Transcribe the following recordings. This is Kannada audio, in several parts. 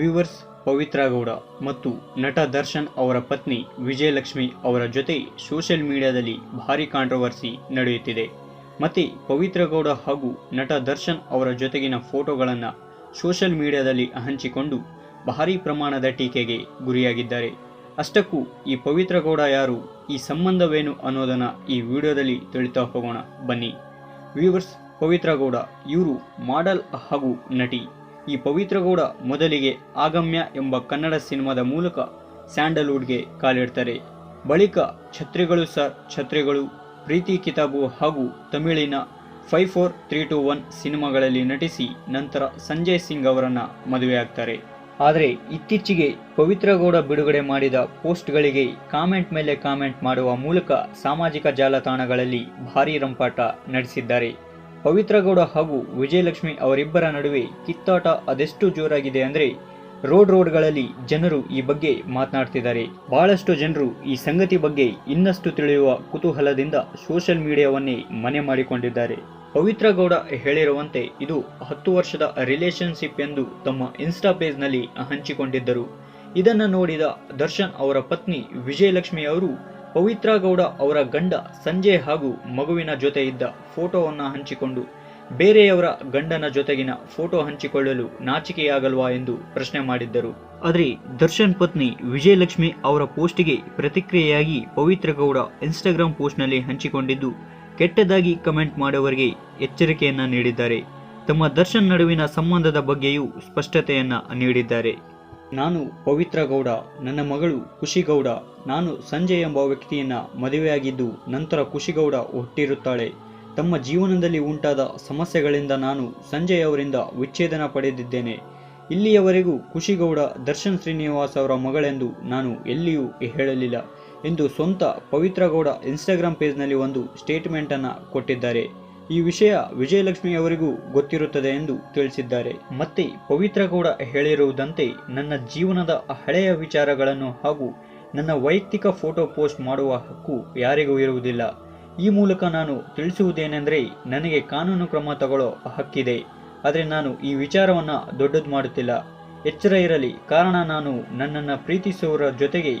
ವ್ಯೂವರ್ಸ್, ಪವಿತ್ರ ಗೌಡ ಮತ್ತು ನಟ ದರ್ಶನ್ ಅವರ ಪತ್ನಿ ವಿಜಯಲಕ್ಷ್ಮಿ ಅವರ ಜೊತೆ ಸೋಷಿಯಲ್ ಮೀಡಿಯಾದಲ್ಲಿ ಭಾರಿ ಕಾಂಟ್ರವರ್ಸಿ ನಡೆಯುತ್ತಿದೆ. ಮತ್ತೆ ಪವಿತ್ರ ಗೌಡ ಹಾಗೂ ನಟ ದರ್ಶನ್ ಅವರ ಜೊತೆಗಿನ ಫೋಟೋಗಳನ್ನು ಸೋಷಿಯಲ್ ಮೀಡಿಯಾದಲ್ಲಿ ಹಂಚಿಕೊಂಡು ಭಾರಿ ಪ್ರಮಾಣದ ಟೀಕೆಗೆ ಗುರಿಯಾಗಿದ್ದಾರೆ. ಅಷ್ಟಕ್ಕೂ ಈ ಪವಿತ್ರ ಗೌಡ ಯಾರು, ಈ ಸಂಬಂಧವೇನು ಅನ್ನೋದನ್ನ ಈ ವಿಡಿಯೋದಲ್ಲಿ ತಿಳಿತಾ ಹೋಗೋಣ ಬನ್ನಿ. ವ್ಯೂವರ್ಸ್, ಪವಿತ್ರ ಗೌಡ ಇವರು ಮಾಡೆಲ್ ಹಾಗೂ ನಟಿ. ಈ ಪವಿತ್ರ ಗೌಡ ಮೊದಲಿಗೆ ಆಗಮ್ಯ ಎಂಬ ಕನ್ನಡ ಸಿನಿಮಾದ ಮೂಲಕ ಸ್ಯಾಂಡಲ್ವುಡ್ಗೆ ಕಾಲಿಡ್ತಾರೆ. ಬಳಿಕ ಛತ್ರಿಗಳು ಸರ್ ಛತ್ರಿಗಳು, ಪ್ರೀತಿ ಕಿತಾಬು ಹಾಗೂ ತಮಿಳಿನ 54321 ಸಿನಿಮಾಗಳಲ್ಲಿ ನಟಿಸಿ ನಂತರ ಸಂಜಯ್ ಸಿಂಗ್ ಅವರನ್ನ ಮದುವೆಯಾಗ್ತಾರೆ. ಆದರೆ ಇತ್ತೀಚೆಗೆ ಪವಿತ್ರ ಗೌಡ ಬಿಡುಗಡೆ ಮಾಡಿದ ಪೋಸ್ಟ್ಗಳಿಗೆ ಕಾಮೆಂಟ್ ಮೇಲೆ ಕಾಮೆಂಟ್ ಮಾಡುವ ಮೂಲಕ ಸಾಮಾಜಿಕ ಜಾಲತಾಣಗಳಲ್ಲಿ ಭಾರೀ ರಂಪಾಟ ನಡೆಸಿದ್ದಾರೆ. ಪವಿತ್ರ ಗೌಡ ಹಾಗೂ ವಿಜಯಲಕ್ಷ್ಮಿ ಅವರಿಬ್ಬರ ನಡುವೆ ಕಿತ್ತಾಟ ಅದೆಷ್ಟು ಜೋರಾಗಿದೆ ಅಂದರೆ ರೋಡ್ಗಳಲ್ಲಿ ಜನರು ಈ ಬಗ್ಗೆ ಮಾತನಾಡ್ತಿದ್ದಾರೆ. ಬಹಳಷ್ಟು ಜನರು ಈ ಸಂಗತಿ ಬಗ್ಗೆ ಇನ್ನಷ್ಟು ತಿಳಿಯುವ ಕುತೂಹಲದಿಂದ ಸೋಷಿಯಲ್ ಮೀಡಿಯಾವನ್ನೇ ಮನೆ ಮಾಡಿಕೊಂಡಿದ್ದಾರೆ. ಪವಿತ್ರ ಗೌಡ ಹೇಳಿರುವಂತೆ ಇದು 10 ವರ್ಷದ ರಿಲೇಶನ್ಶಿಪ್ ಎಂದು ತಮ್ಮ ಇನ್ಸ್ಟಾ ಪೇಜ್ನಲ್ಲಿ ಹಂಚಿಕೊಂಡಿದ್ದರು. ಇದನ್ನು ನೋಡಿದ ದರ್ಶನ್ ಅವರ ಪತ್ನಿ ವಿಜಯಲಕ್ಷ್ಮಿ ಅವರು ಪವಿತ್ರ ಗೌಡ ಅವರ ಗಂಡ ಸಂಜಯ್ ಹಾಗೂ ಮಗುವಿನ ಜೊತೆ ಇದ್ದ ಫೋಟೋವನ್ನು ಹಂಚಿಕೊಂಡು ಬೇರೆಯವರ ಗಂಡನ ಜೊತೆಗಿನ ಫೋಟೋ ಹಂಚಿಕೊಳ್ಳಲು ನಾಚಿಕೆಯಾಗಲ್ವಾ ಎಂದು ಪ್ರಶ್ನೆ ಮಾಡಿದ್ದರು. ಆದರೆ ದರ್ಶನ್ ಪತ್ನಿ ವಿಜಯಲಕ್ಷ್ಮಿ ಅವರ ಪೋಸ್ಟ್ಗೆ ಪ್ರತಿಕ್ರಿಯೆಯಾಗಿ ಪವಿತ್ರ ಗೌಡ ಇನ್ಸ್ಟಾಗ್ರಾಮ್ ಪೋಸ್ಟ್ನಲ್ಲಿ ಹಂಚಿಕೊಂಡಿದ್ದು ಕೆಟ್ಟದಾಗಿ ಕಮೆಂಟ್ ಮಾಡುವವರಿಗೆ ಎಚ್ಚರಿಕೆಯನ್ನ ನೀಡಿದ್ದಾರೆ. ತಮ್ಮ ದರ್ಶನ್ ನಡುವಿನ ಸಂಬಂಧದ ಬಗ್ಗೆಯೂ ಸ್ಪಷ್ಟತೆಯನ್ನ ನೀಡಿದ್ದಾರೆ. ನಾನು ಪವಿತ್ರ ಗೌಡ, ನನ್ನ ಮಗಳು ಖುಷಿಗೌಡ. ನಾನು ಸಂಜಯ್ ಎಂಬ ವ್ಯಕ್ತಿಯನ್ನ ಮದುವೆಯಾಗಿದ್ದು ನಂತರ ಖುಷಿಗೌಡ ಹುಟ್ಟಿರುತ್ತಾಳೆ. ತಮ್ಮ ಜೀವನದಲ್ಲಿ ಉಂಟಾದ ಸಮಸ್ಯೆಗಳಿಂದ ನಾನು ಸಂಜಯ್ ಅವರಿಂದ ವಿಚ್ಛೇದನ ಪಡೆದಿದ್ದೇನೆ. ಇಲ್ಲಿಯವರೆಗೂ ಖುಷಿಗೌಡ ದರ್ಶನ್ ಶ್ರೀನಿವಾಸ್ ಅವರ ಮಗಳೆಂದು ನಾನು ಎಲ್ಲಿಯೂ ಹೇಳಲಿಲ್ಲ ಎಂದು ಸ್ವಂತ ಪವಿತ್ರ ಗೌಡ ಇನ್ಸ್ಟಾಗ್ರಾಮ್ ಪೇಜ್ನಲ್ಲಿ ಒಂದು ಸ್ಟೇಟ್ಮೆಂಟ್ ಅನ್ನು ಕೊಟ್ಟಿದ್ದಾರೆ. ಈ ವಿಷಯ ವಿಜಯಲಕ್ಷ್ಮಿ ಅವರಿಗೂ ಗೊತ್ತಿರುತ್ತದೆ ಎಂದು ತಿಳಿಸಿದ್ದಾರೆ. ಮತ್ತೆ ಪವಿತ್ರ ಗೌಡ ಹೇಳಿರುವುದಂತೆ ನನ್ನ ಜೀವನದ ಹಳೆಯ ವಿಚಾರಗಳನ್ನು ಹಾಗೂ ನನ್ನ ವೈಯಕ್ತಿಕ ಫೋಟೋ ಪೋಸ್ಟ್ ಮಾಡುವ ಹಕ್ಕು ಯಾರಿಗೂ ಇರುವುದಿಲ್ಲ. ಈ ಮೂಲಕ ನಾನು ತಿಳಿಸುವುದೇನೆಂದರೆ ನನಗೆ ಕಾನೂನು ಕ್ರಮ ತಗೊಳ್ಳೋ ಹಕ್ಕಿದೆ. ಆದರೆ ನಾನು ಈ ವಿಚಾರವನ್ನು ದೊಡ್ಡದು ಮಾಡುತ್ತಿಲ್ಲ. ಎಚ್ಚರ ಇರಲಿ, ಕಾರಣ ನಾನು ನನ್ನನ್ನು ಪ್ರೀತಿಸುವವರ ಜೊತೆಗೆ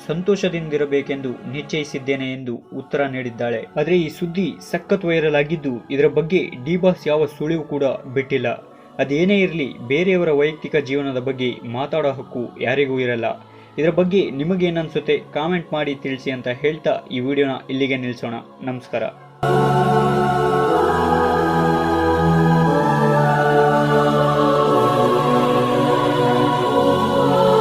ಸಂತೋಷದಿಂದಿರಬೇಕೆಂದು ನಿಶ್ಚಯಿಸಿದ್ದೇನೆ ಎಂದು ಉತ್ತರ ನೀಡಿದ್ದಾಳೆ. ಆದರೆ ಈ ಸುದ್ದಿ ಸಖತ್ ವೈರಲ್ ಆಗಿದ್ದು ಇದರ ಬಗ್ಗೆ ಡಿ ಬಾಸ್ ಯಾವ ಸುಳಿವು ಕೂಡ ಬಿಟ್ಟಿಲ್ಲ. ಅದೇನೇ ಇರಲಿ, ಬೇರೆಯವರ ವೈಯಕ್ತಿಕ ಜೀವನದ ಬಗ್ಗೆ ಮಾತಾಡೋ ಹಕ್ಕು ಯಾರಿಗೂ ಇರಲ್ಲ. ಇದರ ಬಗ್ಗೆ ನಿಮಗೇನನ್ಸುತ್ತೆ ಕಾಮೆಂಟ್ ಮಾಡಿ ತಿಳಿಸಿ ಅಂತ ಹೇಳ್ತಾ ಈ ವಿಡಿಯೋನ ಇಲ್ಲಿಗೆ ನಿಲ್ಲಿಸೋಣ. ನಮಸ್ಕಾರ.